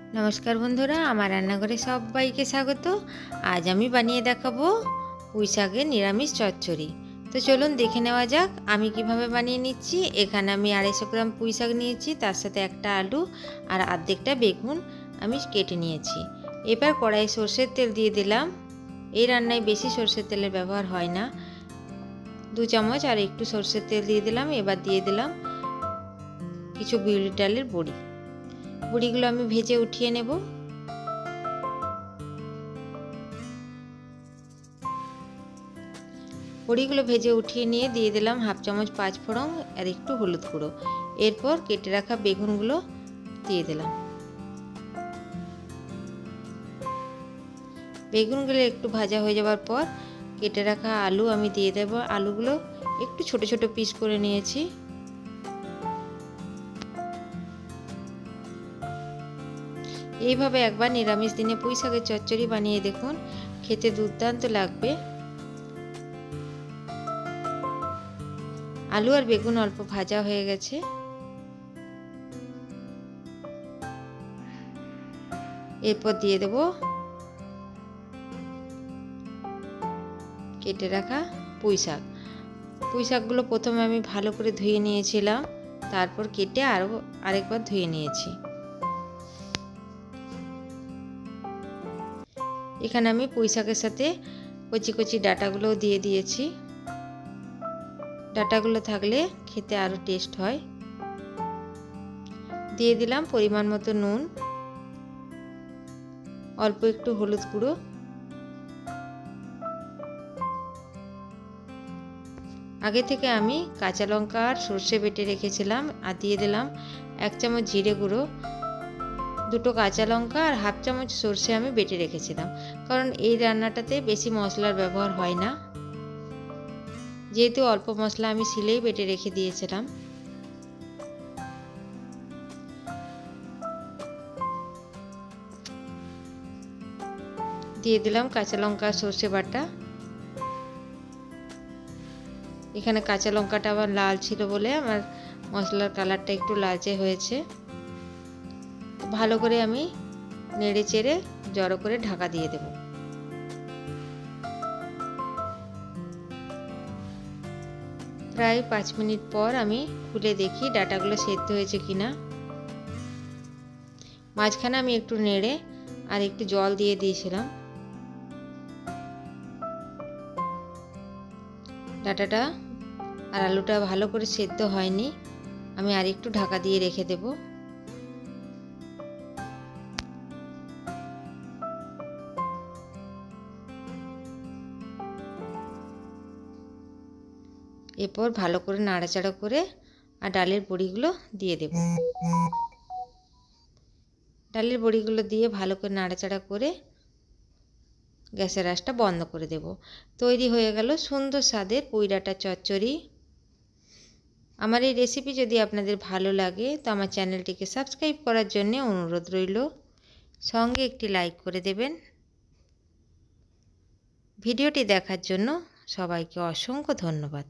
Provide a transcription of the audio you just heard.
नमस्कार बंधुरा आमार रान्नाघरे सबाइके स्वागत। आज आमी बानिये देखाबो पुঁই শাকের निरामिष चच्चड़ी। तो चलुन देखे नेওয়া যাক आमी किभाবে बानिये निচ্छि। एखाने आमी 250 ग्राम पुঁই শাক निয়েछि, तार साथे एकटा आलू और आर्धेकटा बेगुन आमी केटे निয়েছি। एबार कड़ाई सर्षेर तेल दिए दिलाम। এই রান্নায় বেশি সরষের তেলের ব্যবহার হয় না। 2 চামচ আর একটু সরষের তেল দিয়ে দিলাম। এবার দিয়ে দিলাম কিছু বিউলির ডালের বড়ি। বড়িগুলো আমি ভেজে উঠিয়ে নেব। বড়িগুলো ভেজে উঠিয়ে নিয়ে দিয়ে দিলাম হাফ চামচ 5 ফোড়ন আর একটু হলুদ গুঁড়ো। এরপর কেটে রাখা বেগুনগুলো দিয়ে দিলাম। বেগুনগুলো একটু ভাজা হয়ে যাওয়ার পর কেটে রাখা আলু আমি দিয়ে দেব। আলুগুলো একটু ছোট ছোট পিস করে নিয়েছি। এইভাবে একবার নিরামিষ দিনে পুঁই শাকের চচ্চড়ি বানিয়ে দেখুন, খেতে দুর্দান্ত লাগবে। আলু আর বেগুন অল্প ভাজা হয়ে গেছে। এরপর দিয়ে দেব কেটে রাখা পুঁই শাক। পুঁই শাকগুলো প্রথমে আমি ভালো করে ধুয়ে নিয়েছিলাম, তারপর কেটে আরেকবার ধুয়ে নিয়েছি। এখানে আমি পুঁই শাকের সাথে কচি কচি ডাঁটাগুলো দিয়ে দিয়েছি। ডাঁটাগুলো থাকলে খেতে আরো টেস্ট হয়। দিয়ে দিলাম পরিমাণ মতো নুন, অল্প একটু হলুদ গুঁড়ো, আগে থেকে আমি কাঁচা লঙ্কা আর সর্ষে বেটে রেখেছিলাম, আর দিয়ে দিলাম 1 চামচ জিরে গুঁড়ো, 2টো কাঁচা লঙ্কা আর হাফ চামচ সর্ষে আমি বেটে রেখেছিলাম। কারণ এই রান্নাটাতে বেশি মশলার ব্যবহার হয় না, যেহেতু অল্প মশলা আমি শিলেই বেটে রেখে দিয়েছিলাম। দিয়ে দিলাম কাঁচা লঙ্কা সর্ষে বাটা। এখানে কাঁচা লঙ্কাটা আবার লাল ছিল বলে আমার মশলার কালারটা একটু লালচে হয়েছে। ভালো করে আমি নেড়ে চেড়ে জড়ো করে ঢাকা দিয়ে দেব। প্রায় 5 মিনিট পর আমি খুলে দেখি ডাঁটাগুলো সেদ্ধ হয়েছে কিনা। মাঝখানে আমি একটু নেড়ে আর একটু জল দিয়ে দিয়েছিলাম। ডাঁটাটা আর আলুটা ভালো করে সেদ্ধ হয়নি, আমি আর একটু ঢাকা দিয়ে রেখে দেব। এরপর ভালো করে নাড়াচাড়া করে আর ডালের বড়িগুলো দিয়ে দেব। ডালের বড়িগুলো দিয়ে ভালো করে নাড়াচাড়া করে গ্যাসের আঁচটা বন্ধ করে দেব। তৈরি হয়ে গেল সুন্দর স্বাদের পুঁই ডাঁটার চচ্চড়ি। আমার এই রেসিপি যদি আপনাদের ভালো লাগে তো আমার চ্যানেলটিকে সাবস্ক্রাইব করার জন্য অনুরোধ রইল। সঙ্গে একটি লাইক করে দেবেন। ভিডিওটি দেখার জন্য সবাইকে অসংখ্য ধন্যবাদ।